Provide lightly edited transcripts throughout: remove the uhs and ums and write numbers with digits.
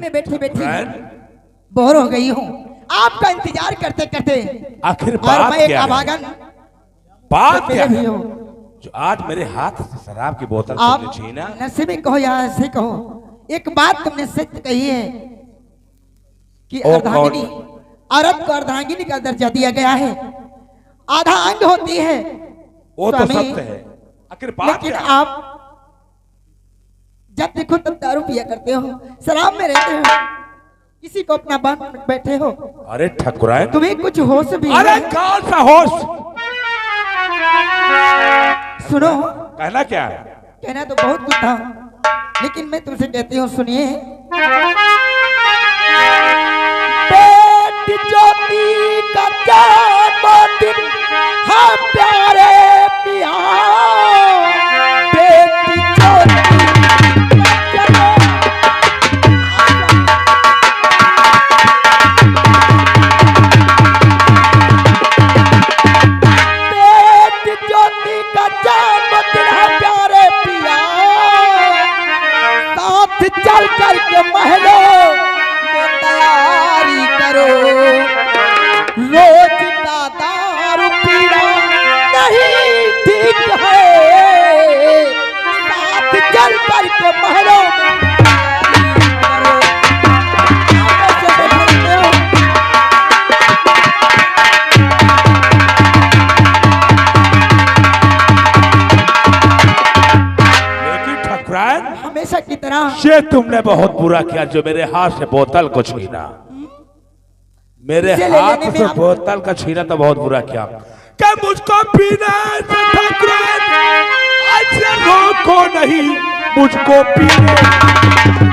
में बैठी बैठी बोर हो गई हूँ आपका इंतजार करते करते। आखिर और बात मैं एक क्या है? अभागन बात क्या भी है? हूँ। जो आज मेरे हाथ से शराब की बोतल आप तुमने छीना। नसीबी कहो या ऐसे कहो, एक बात तुमने सत्य कही है कि ओ अर्धांगिनी, औरत को अर्धांगिनी का दर्जा दिया गया है, आधा अंग होती है। वो तो स्वामी, सत्य है। आखिर बात लेकिन क्या है? आप जब देखो तब दारू पिया करते हो, शराब में रहते हो, किसी को अपना बांध बैठे हो। अरे ठकुराइन, तुम्हें कुछ होश भी अरे है? कौन सा होश? सुनो, कहना क्या है? कहना तो बहुत कुछ था, लेकिन मैं तुमसे कहती हूँ सुनिए। बेटी ज्योति का जन्मदिन है प्यारे पिया, बेटी ज्योति का बेटी ज्योति का जन्मदिन है प्यारे पिया, साथ चल करके महलों में तैयारी करो, रोज का दारू पीना नहीं ठीक है, साथ चल करके महलों में तैयारी करो। लेकिन ठकुराइन, हमेशा की तरह ये तुमने बहुत बुरा किया जो मेरे हाथ से बोतल को छीना। मेरे इसे ले हाथ लेने में से आप- बोतल का छीना तो बहुत बुरा किया। क्या मुझको पीना है ठकुराइन? आज से रोको नहीं मुझको पीने।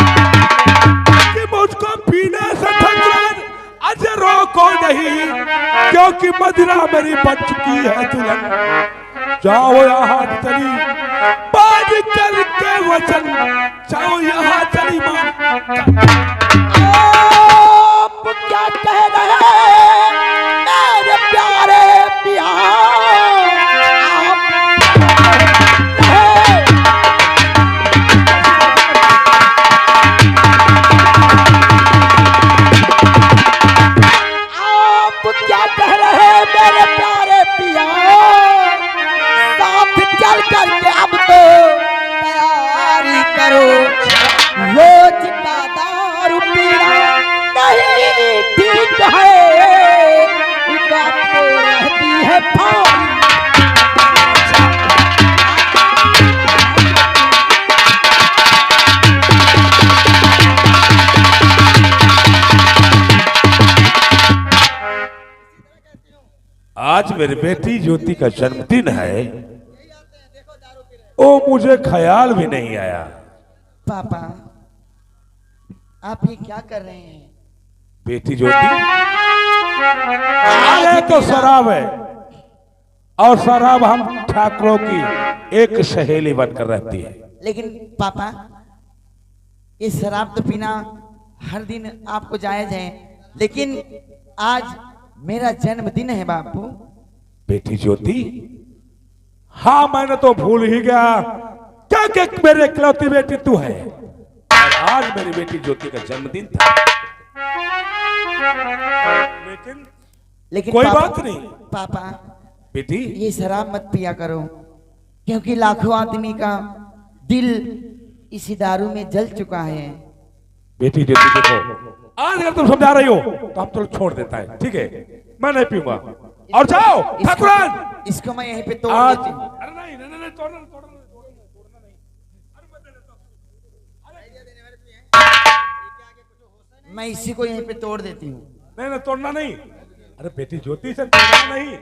कि मुझको पीने से ठकुराइन आज से रोको नहीं, क्योंकि मदिरा मेरी बन चुकी है दुल्हन। जाओ यहाँ चली बाज करके वचन, जाओ यहाँ चली मान। आप क्या कह रहे हैं मेरे प्यारे पिया? आप क्या कह रहे हैं मेरे प्यारे पिया? साथ चल करके अब तो तैयारी करो, रोज का दारू पीना नहीं ठीक है, बात तो रहती है फाड़ी। आज मेरी बेटी ज्योति का जन्मदिन है, ओ मुझे ख्याल भी नहीं आया। पापा, आप ये क्या कर रहे हैं? बेटी ज्योति, अरे तो शराब है, और शराब हम ठाकुरों की एक सहेली बनकर रहती है। लेकिन पापा, ये शराब तो पीना हर दिन आपको जायज है, लेकिन आज मेरा जन्मदिन है बापू। बेटी ज्योति, हाँ मैंने तो भूल ही गया क्या कि मेरे इकलौती बेटी तू है, और आज मेरी बेटी ज्योति का जन्मदिन था। लेकिन कोई बात नहीं पापा, बेटी, ये शराब मत पिया करो, क्योंकि लाखों आदमी का दिल इसी दारू में जल चुका है। बेटी ज्योति देखो, आज अगर तुम समझा रही हो तो हम तो छोड़ देता है, ठीक है, मैं नहीं पीऊंगा। और जाओ ठाकुरान, इसको मैं यहीं पे तोड़ आज देती हूँ। अरे नहीं नहीं नहीं, तोड़ना नहीं। मैं इसी को यहीं पे तोड़ देती हूँ। नहीं नहीं, तोड़ना नहीं। अरे बेटी ज्योति से तोड़ना नहीं।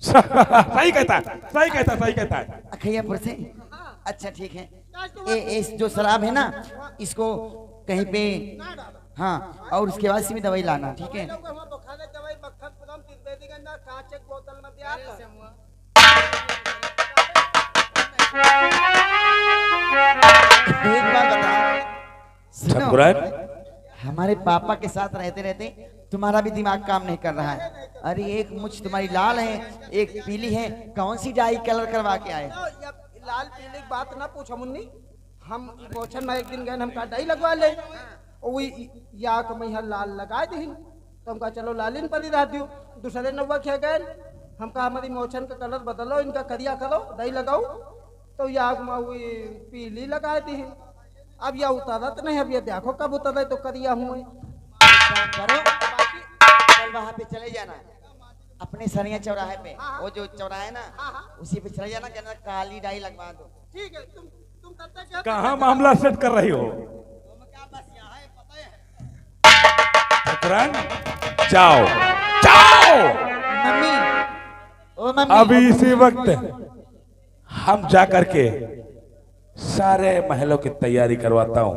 सही कहता है, सही कहता है, सही कहता है। अखैयापुर से? अच्छा ठीक है, ये जो शराब है ना, इसको कहीं पे, हाँ, और उसके बाद इसमें दवाई लाना, ठीक है? एक बात बता, सुनो। ठकुराइन, हमारे पापा के साथ रहते रहते तुम्हारा भी दिमाग काम नहीं कर रहा है। अरे एक मुझ तुम्हारी लाल है, एक पीली है, कौन सी डाई कलर करवा के आए? लाल पीले की बात ना पूछो मुन्नी। हम मोछन में एक दिन गए, हम कहा डाई लगवा ले, वही या के मैं लाल लगा दी, तो हम कहा चलो लालिन पर ही रह दियो। दूसरे नौवा खे गए, हम कहा हमारी मोछन का कलर बदलो, इनका करिया करो, डाई लगाओ, तो याग में वही पीली लगा दी। अब यह उतरत नहीं, अब ये देखो कब उतर तो करिया हुए। करो, कल वहाँ पे चले जाना, अपने सरिया चौराहे पे, वो जो चौराहा है ना, उसी पे चले जाना, कहना काली डाई लगवा दो। ठीक है, तुम तब तक कहाँ मामला सेट कर रही हो? ठकुराइन, जाओ जाओ। मम्मी, ओ मम्मी, अभी इसी वक्त हम जा करके सारे महलों की तैयारी करवाता हूँ।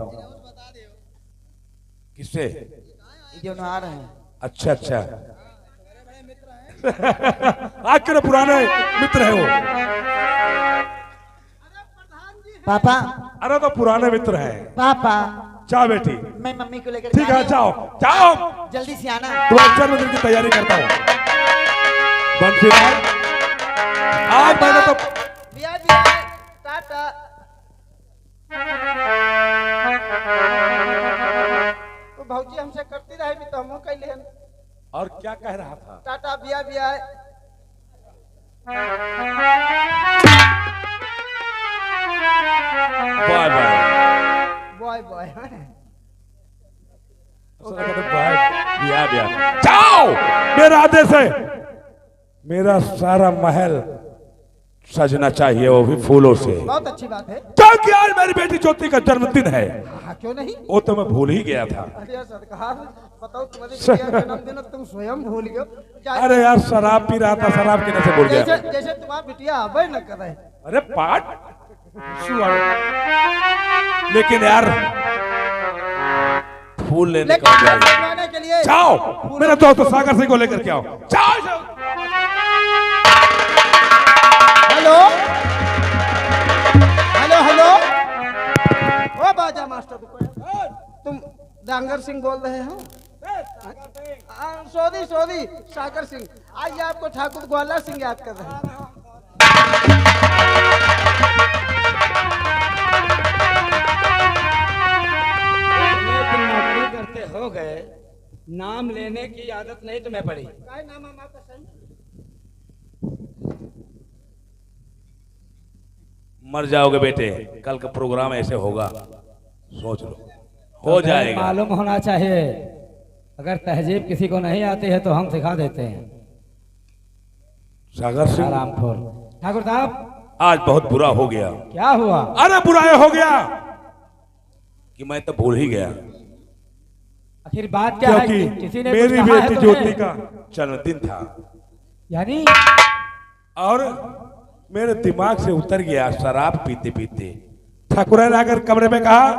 किससे? ये जो आ रहे हैं। अच्छा अच्छा। आज के पुराने मित्र है वो। पापा, अरे तो पुराने मित्र हैं। पापा, जाओ बेटी। मैं मम्मी को लेकर ठीक जा है, रही हूँ। जाओ जाओ। जल्दी से आना। तुम्हारे जन्मदिन की तैयारी करता हूँ। बंसीलाल, आज मैंने तो बिया बिया टाटा। तो भौजी हमसे करती रहे भी, तो हम कैले हन। और क्या कह रहा था? टाटा बिया बिया। Bye bye. Boy boy. बिया बिया। जाओ, मेरा आदेश है। मेरा सारा महल सजना चाहिए, वो भी फूलों से। बहुत अच्छी बात है। क्योंकि आज मेरी बेटी ज्योति का जन्मदिन है। हाँ, क्यों नहीं? वो तो मैं भूल ही गया था। अरे सरकार, बताओ तुम्हारी बिटिया का जन्मदिन तुम स्वयं भूल गए। अरे यार, शराब पी रहा था, शराब पीने से भूल गया। जैसे तुम्हारी बिटिया आवे न करे। अरे पाठ, लेकिन यार फूल लेने को लेकिन के लिए जाओ। मेरा दोस्त सागर सिंह को लेकर के आओ। जाओ। हेलो हेलो हेलो, ओ बाजा मास्टर, तुम डांगर सिंह बोल रहे हो? Sorry sorry, Sagar Singh. आइए, आपको ठाकुर ग्वाला सिंह याद कर रहे हैं। नौकरी करते हो गए, नाम लेने की आदत नहीं तुम्हें पड़ी। काय नाम है आपका सही? मर जाओगे बेटे, कल का प्रोग्राम ऐसे होगा, सोच लो, हो जाएगा। मालूम होना चाहिए, अगर तहजीब किसी को नहीं आती है तो हम सिखा देते हैं। सागर सिंह, आरामपुर। ठाकुर साहब, आज बहुत बुरा हो गया। क्या हुआ? अरे बुरा ये हो गया कि मैं तो भूल ही गया, आखिर बात क्या है? क्योंकि किसी ने मेरी कुछ कहा है बेटी तुम्हें? ज्योति का जन्मदिन था यानी और मेरे दिमाग से उतर गया शराब पीते पीते। ठाकुर ने आकर कमरे में कहा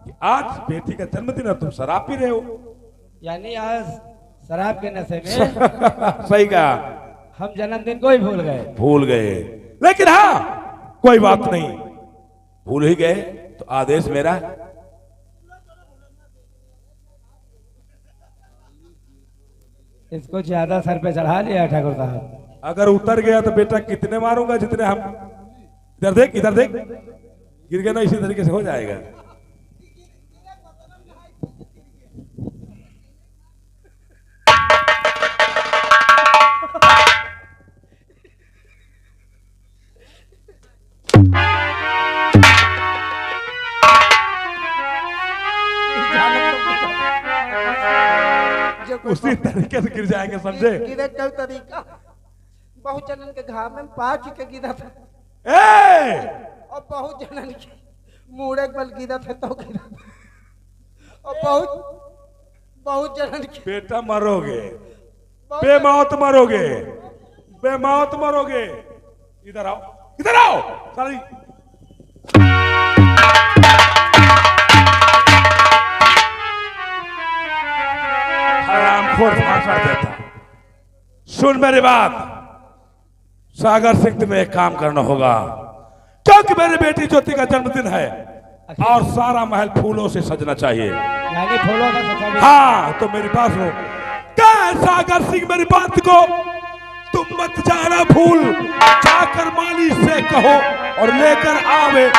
कि आज बेटी का जन्मदिन है, तुम शराब पी रहे हो। यानी आज शराब के नशे में सही कहा, हम जन्मदिन को ही भूल गए। लेकिन हाँ, कोई बात नहीं, भूल ही गए तो आदेश मेरा। इसको ज्यादा सर पे चढ़ा लिया ठाकुर साहब। अगर उतर गया तो बेटा कितने मारूंगा, जितने हम। इधर देख, इधर देख, गिर गया ना, इसी तरीके से हो जाएगा। उसी तरीके से गिर जाएंगे, समझे? गिरे का तरीका बहुत जनन के घाव में पाक के गिरा था, और बहुत जनन के मुड़े बल गिरा था तो गिरा था, और बहुत जनन के बेटा मरोगे, बेमौत मरोगे, बेमौत मरोगे। इधर आओ, इधर आओ साली। हरामखोर भाषण देता। सुन मेरी बात, सागर सिंह तुम्हें एक काम करना होगा, क्योंकि मेरी बेटी ज्योति का जन्मदिन है। और सारा महल फूलों से सजना चाहिए। यानी फूलों का सजा भी। हाँ तो मेरी बात सुनो। क्या सागर सिंह मेरी बात को तुम मत जाना भूल, जाकर माली से कहो और लेकर आवे।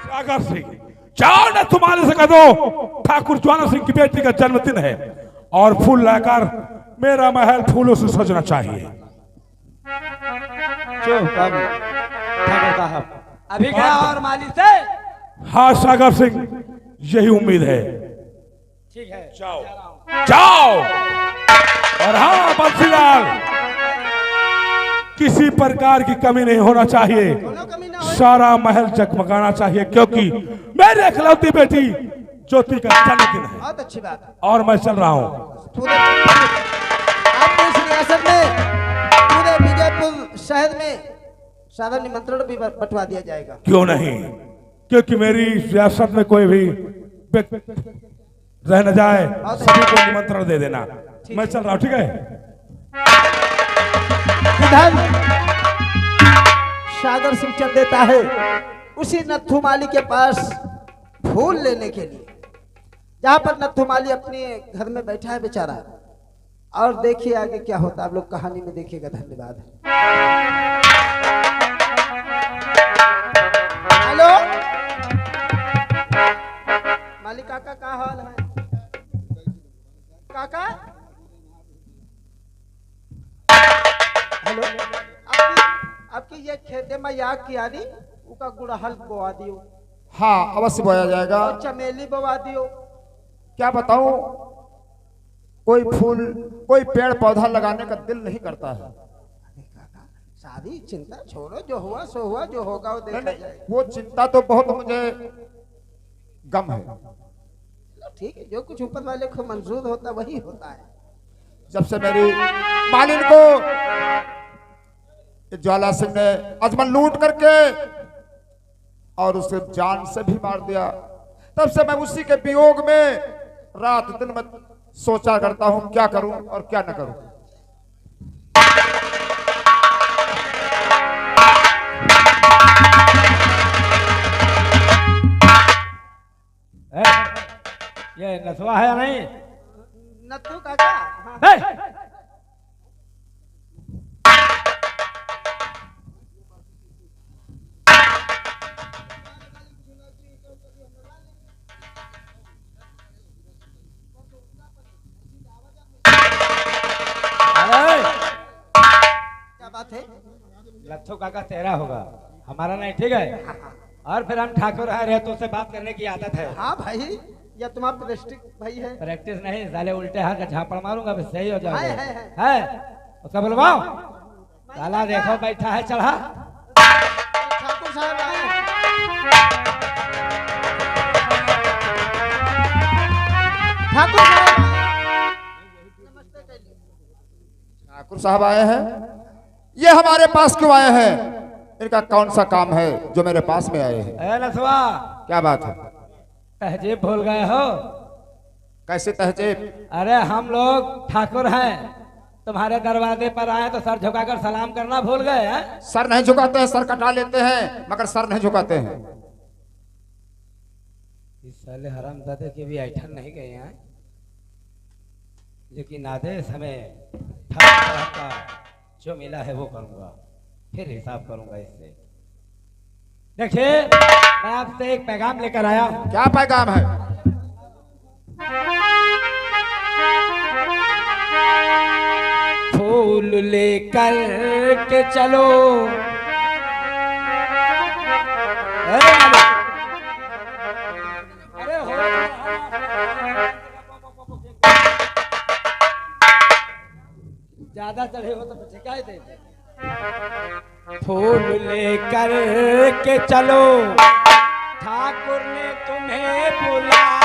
सागर सिंह जाओ ना, तुम्हारे से कह दो ठाकुर ज्वाला सिंह की बेटी का जन्मदिन है और फूल लाकर मेरा महल फूलों से सजना चाहिए। चुप ठाकुर साहब, अभी गया और माली से। हाँ सागर सिंह, यही उम्मीद है। ठीक है, जाओ जाओ। और हाँ बंसीलाल, किसी प्रकार की कमी नहीं होना चाहिए, दोनों कमी ना हो। सारा महल जगमगाना चाहिए, क्योंकि मेरी इकलौती बेटी ज्योति का जन्मदिन है बहुत अच्छी बात है। और मैं चल रहा हूँ। पूरे आपको इस रियासत में, पूरे विजयपुर शहर में सादर निमंत्रण भी बंटवा दिया जाएगा। क्यों नहीं, क्योंकि मेरी रियासत में कोई भी व्यक्ति रह न जाए, सभी को निमंत्रण दे देना। मैं चल रहा हूँ, ठीक है। इधर सागर सिंह चल देता है उसी नत्थू माली के पास फूल लेने के लिए, जहां पर नत्थू माली अपने घर में बैठा है बेचारा। और देखिए आगे क्या होता है, आप लोग कहानी में देखिएगा। धन्यवाद। हेलो माली काका, क्या हाल है काका? हेलो, आपकी ये खेते में याद किया दी, उसका गुड़हल बोआ दियो हाँ अवश्य बोया जाएगा। और चमेली बोआ दियो। क्या बताऊं, कोई फूल कोई पेड़ पौधा लगाने का दिल नहीं करता है। सारी चिंता छोड़ो, जो हुआ सो हुआ, जो होगा वो देखा जाएगा। वो चिंता तो बहुत मुझे गम है। चलो ठीक है, जो कुछ ऊपर वाले को मंजूर होता वही होता है। जब से मेरी मालिन को ज्वाला सिंह ने अजमल लूट करके और उसे जान से भी मार दिया, तब से मैं उसी के वियोग में रात दिन में सोचा करता हूं क्या करूं और क्या न करूं। ये नथुआ है या नहीं? नत्थू काका, हाँ। क्या बात है? लच्छू काका तेरा होगा, हमारा नहीं, ठीक है। और फिर हम ठाकुर है तो उससे बात करने की आदत है। हाँ भाई, या तुम्हारा डिस्ट्रिक्ट भाई है? प्रैक्टिस नहीं, साले उल्टे हाथ का झापड़ मारूंगा, फिर सही हो जाओगे। है। उसका बुलवाओ, साला देखो बैठा है चढ़ा। ठाकुर साहब आए। ठाकुर साहब नमस्ते कहिए। ठाकुर साहब आए हैं, ये हमारे पास क्यों आए हैं? इनका कौन सा काम है जो मेरे पास में आए हैं? ए नथुआ, क्या बात है? तहजीब भूल गए हो? कैसे तहजीब? अरे हम लोग ठाकुर हैं, तुम्हारे दरवाजे पर आए तो सर झुकाकर सलाम करना भूल गए हैं? सर नहीं झुकाते हैं, सर कटा लेते हैं, मगर सर नहीं झुकाते हैं। इस साले हरामजादे के भी ऐठन नहीं गए हैं, लेकिन आदेश हमें ठाकुर साहब का जो मिला है वो करूंगा, फिर हिसाब करूंगा इससे। देखिए, मैं आपसे एक पैगाम लेकर आया हूं। क्या पैगाम है? फूल लेकर के चलो। अरे हो ज्यादा चढ़े हो तो शिकायत है। फूल लेकर के चलो, ठाकुर ने तुम्हें बुलाया।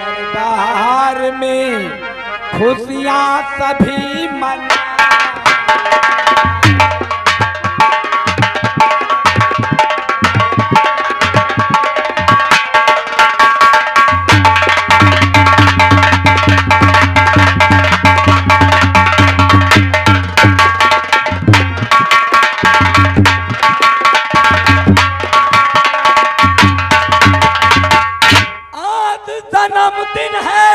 दरबार में खुशियां सभी मना। जन्मदिन है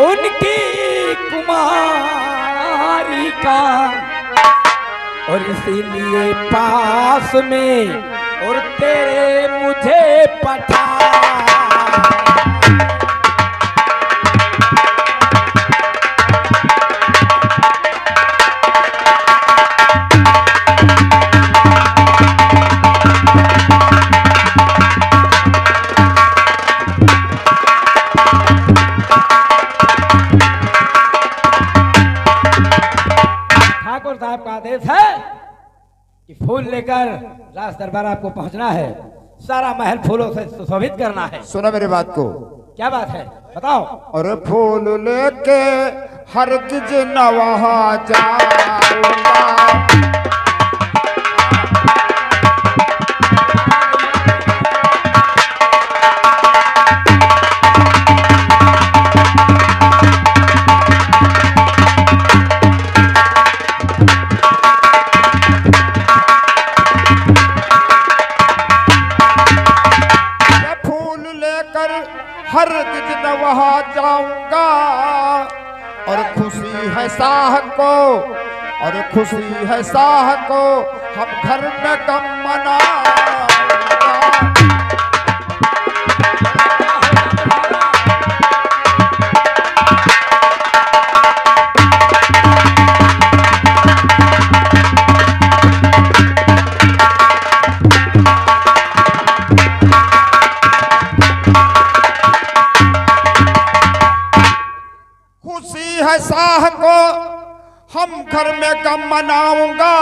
उनकी कुमारी का और इसीलिए पास में और तेरे मुझे पठा। ठाकुर साहब का आदेश है कि फूल लेकर राज दरबार आपको पहुंचना है, सारा महल फूलों से सुशोभित करना है। सुना मेरी बात को। क्या बात है बताओ। और फूल लेके हरगिज न वहां जाऊंगा। हरगिज न वहां जाऊंगा और खुशी है साह को, और खुशी है साह को हम घर में गम मनाऊंगा। साह को हम घर में गम मनाऊंगा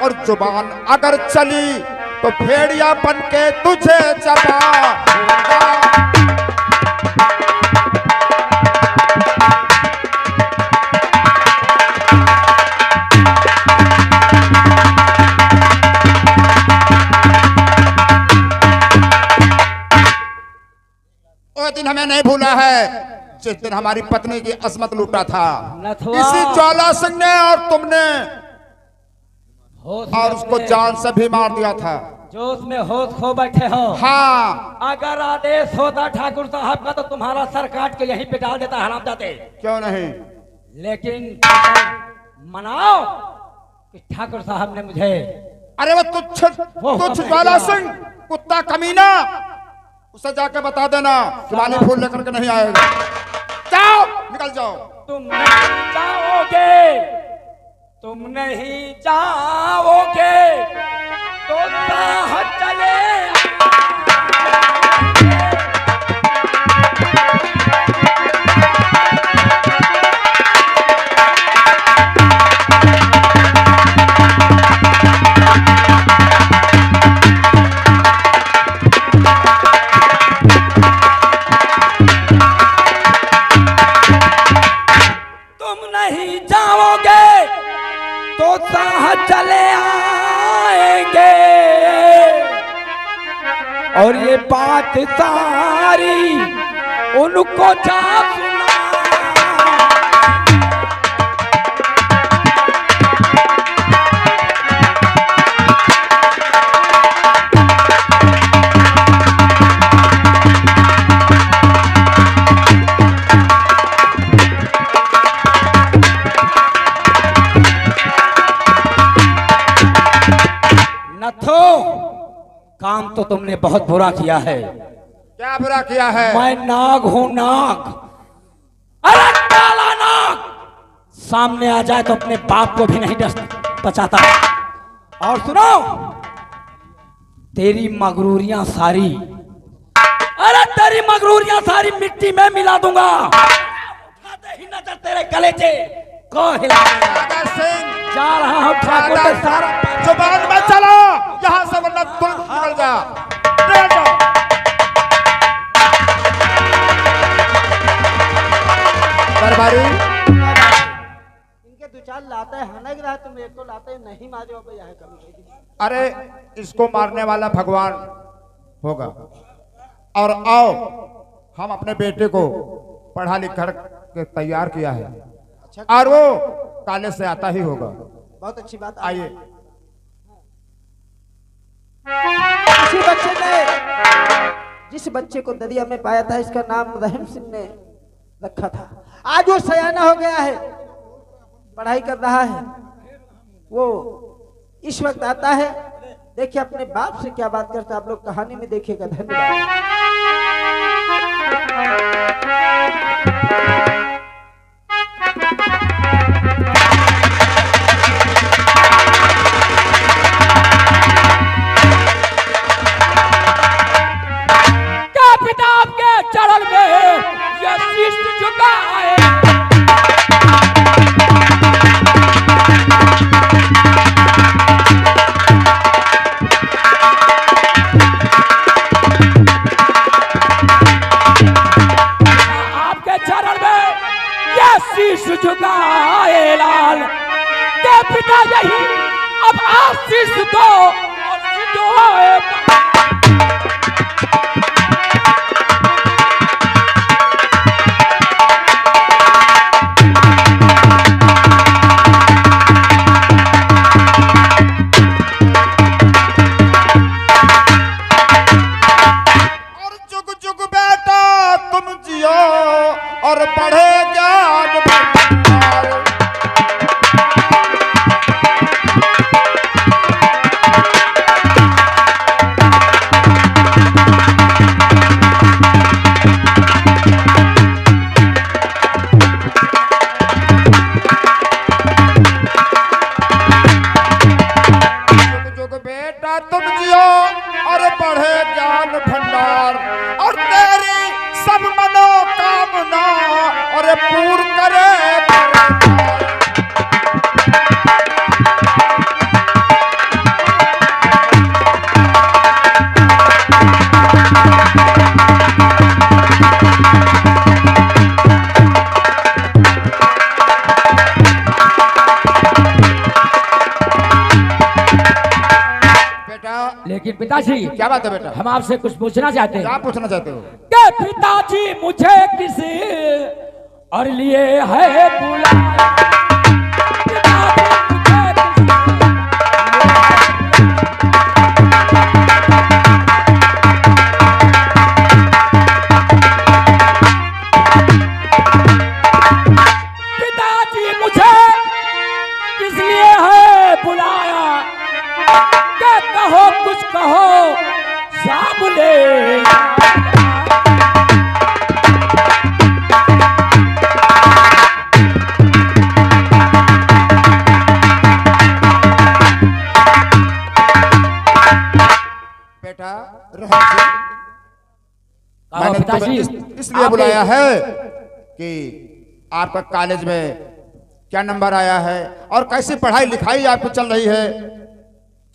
और जुबान अगर चली तो भेड़िया बन के तुझे चबाऊंगा। वो दिन हमें नहीं भूला है जिस दिन हमारी पत्नी की असमत लूटा था इसी ज्वाला सिंह ने और तुमने, और उसको जान से भी मार दिया था। जो उसमें होश खो बैठे हो। हाँ, अगर आदेश होता ठाकुर साहब का तो तुम्हारा सर काट के यहीं पे डाल देता हरामजादे। क्यों नहीं? लेकिन मनाओ कि ठाकुर साहब ने मुझे। अरे वो तुच्छ ज्वाला सिंह कुत्ता कमीना, उसे जाके बता देना शिवानी फूल लेकर के नहीं आएगा। जाओ, निकल जाओ। तुम नहीं जाओगे, तुम नहीं जाओगे तो राह चले। चले आएंगे और ये बात सारी उनको जा सुना। काम तो तुमने बहुत बुरा किया है। क्या बुरा किया है? मैं नाग हूं, नाग। अरे काला नाग सामने आ जाए तो अपने बाप को भी नहीं बचाता। और सुनो, तेरी मगरूरियां सारी, अरे तेरी मगरूरियां सारी मिट्टी में मिला दूंगा। उठाते ही नजर तेरे गले से को हिला जा रहा हूं ठाकुर के सारा। जुबान में चलो यहाँ से, वरना तुरंत निकल जा। दरबारी इनके दो चार लाते हैं हनक रहा तुम एक को लाते नहीं मारे हो भैया कभी। अरे इसको मारने वाला भगवान होगा। और आओ, हम अपने बेटे को पढ़ा लिख कर के तैयार किया है और वो कॉलेज से आता ही होगा। बहुत अच्छी बात। आइए। जिस बच्चे को दरिया में पाया था इसका नाम रहम सिंह ने रखा था। आज वो सयाना हो गया है, पढ़ाई कर रहा है। वो इस वक्त आता है, देखिए अपने बाप से क्या बात करता है, आप लोग कहानी में देखिएगा। धन्यवाद। क्या पिता आपके चरण में यह शीश झुकाए। शीश झुकाए लाल के पिता यही अब आशीष दो और सिजोए। और जुग जुग बेटा तुम जियो और बढ़े ज्ञान भंडार। जुग जुग बेटा तुम जियो और बढ़े ज्ञान भंडार और तेरी सब मनोकामना और पूर्ण करे। बेटा लेकिन पिताजी क्या बात है बेटा? हम आपसे कुछ पूछना चाहते हैं। क्या पूछना चाहते हो? के पिताजी मुझे किसी और लिए है बुलाया। पिताजी मुझे किस लिए है बुलाया। के कहो कुछ कहो सामने। बेटा रहम सिंह, मैंने पिताजी तुम्हें इसलिए बुलाया है कि आपका कॉलेज में क्या नंबर आया है और कैसी पढ़ाई लिखाई आपकी चल रही है।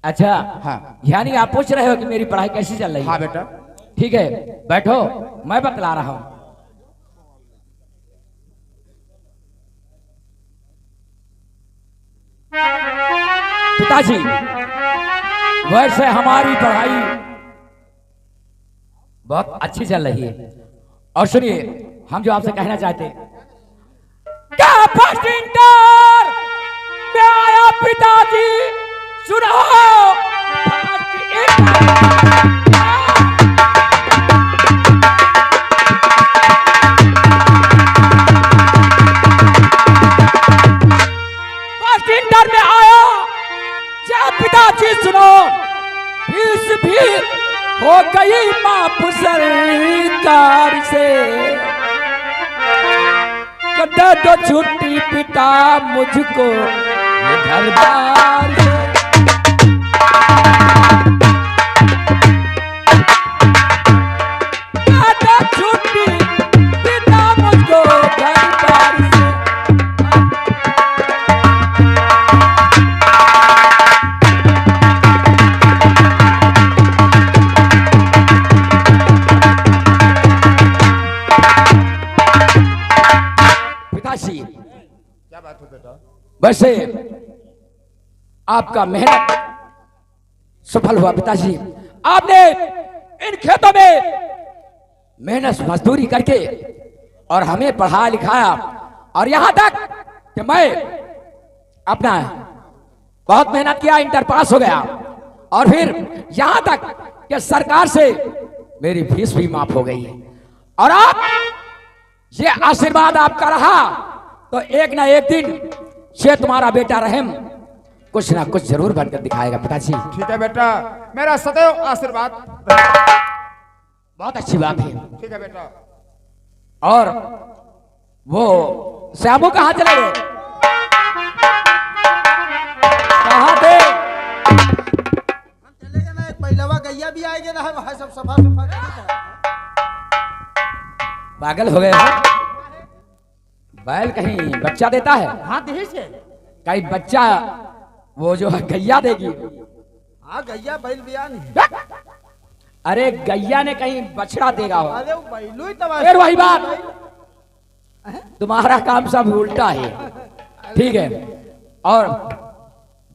अच्छा हाँ। यानी आप पूछ रहे हो कि मेरी पढ़ाई कैसी चल रही है। हाँ बेटा। ठीक है बैठो, मैं बतला रहा हूं। पिताजी वैसे हमारी पढ़ाई बहुत अच्छी चल रही है। और सुनिए हम जो आपसे कहना चाहते हैं, क्या फर्स्ट इंटर में आया पिताजी सुनो। फर्स्ट इंटर में आया क्या पिताजी सुनो। फीस भी हो गई माफ सरकार से। दे दो छुट्टी पिता मुझको घर बार से। छुट्टी पिता मुझको घर बार से। बात है बेटा। वैसे आपका मेहनत सफल हुआ पिताजी। आपने इन खेतों में मेहनत मजदूरी करके और हमें पढ़ाया लिखाया, और यहां तक कि मैं अपना बहुत मेहनत किया, इंटर पास हो गया, और फिर यहां तक कि सरकार से मेरी फीस भी माफ हो गई है। और आप ये आशीर्वाद आपका रहा तो एक ना एक दिन ये तुम्हारा बेटा रहम कुछ ना कुछ जरूर बनकर दिखाएगा पिताजी। ठीक है बेटा, मेरा सदैव आशीर्वाद। बहुत अच्छी बात है। ठीक है बेटा। और वो श्यामू कहाँ चले गए? कहाँ थे? चले गए ना, एक पहलवा गैया भी आएगा ना, वहाँ सब सफा सफा करके पागल हो गए हो? बैल कहीं बच्चा देता है? हाँ दे से। कहीं बच्चा वो जो है गैया देगी? हाँ गैया बैल बिया नहीं। अरे गैया ने कहीं बछड़ा देगा हो। अरे वो बैलू ही तबाह। फिर वही बात, तुम्हारा काम सब उल्टा है। ठीक है। और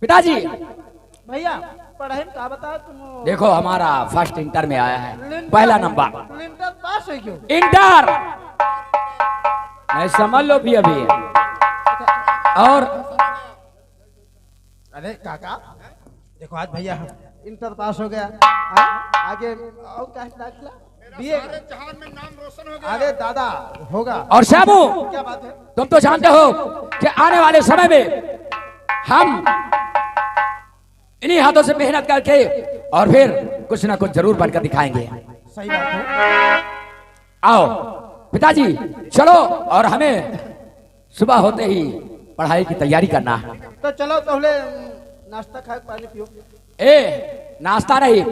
पिताजी भैया पढ़ाई में क्या बता तुम? देखो हमारा फर्स्ट इंटर में आया है, पहला नंबर। इंटर पास है क्यों? इंटर नहीं समझ लो भी अभी। और अरे काका देखो आज भैया इंटर पास हो गया। हाँ? आगे और क्या दाखिला? बीए। जहान में नाम रोशन हो गया। अरे दादा होगा। और श्यामू क्या बात है? तुम तो जानते हो कि आने वाले समय में हम इन्हीं हाथों से मेहनत करके और फिर कुछ ना कुछ जरूर बनकर दिखाएंगे। सही बात है। आओ पिताजी चलो, और हमें सुबह होते ही पढ़ाई की तैयारी करना है। तो चलो पहले नाश्ता खाए पानी पियो। ए नाश्ता नहीं,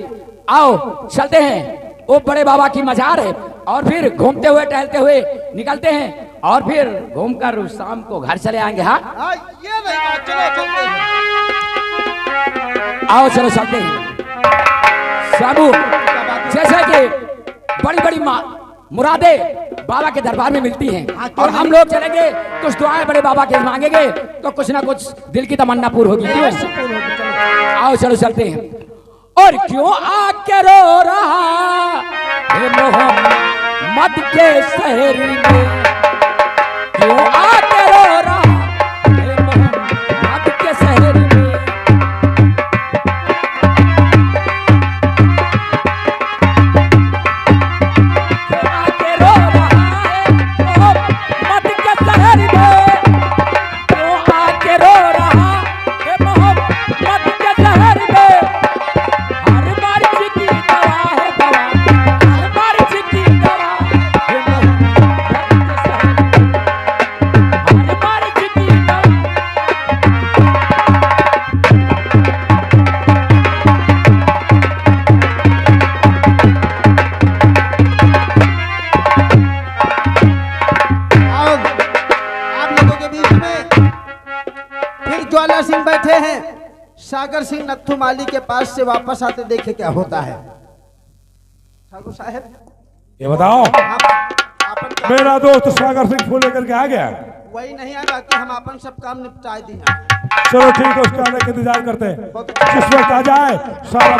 आओ चलते हैं, वो बड़े बाबा की मजार है, और फिर घूमते हुए टहलते हुए निकलते हैं, और फिर घूमकर शाम को घर चले आएंगे। हाँ हाँ ये नहीं बात, चलो चलते हैं। आओ चलो चलते हैं। साबू जैसे कि बड़ी बड़ी मुरादे बाबा के दरबार में मिलती हैं, और हम लोग चलेंगे कुछ दुआएं बड़े बाबा के मांगेंगे तो कुछ ना कुछ दिल की तमन्ना पूरी होगी। क्यों? आओ चलो चलते हैं। और क्यों आके रो रहा है मोहम्मद के शहर में, क्यों आके रो रहा है मोहम्मद के शहर में, ज्वाला सिंह बैठे हैं, सागर सिंह नत्थू माली के पास से वापस आते देखे क्या होता है। ठाकुर साहब ये बताओ, अपन काम- मेरा दोस्त सागर सिंह फूल लेकर के आ गया। वही नहीं है, बाकी हम अपन सब काम निपटा दिए। चलो ठीक है, उसके आने का इंतजार करते हैं। जिस वक्त आ जाए सारा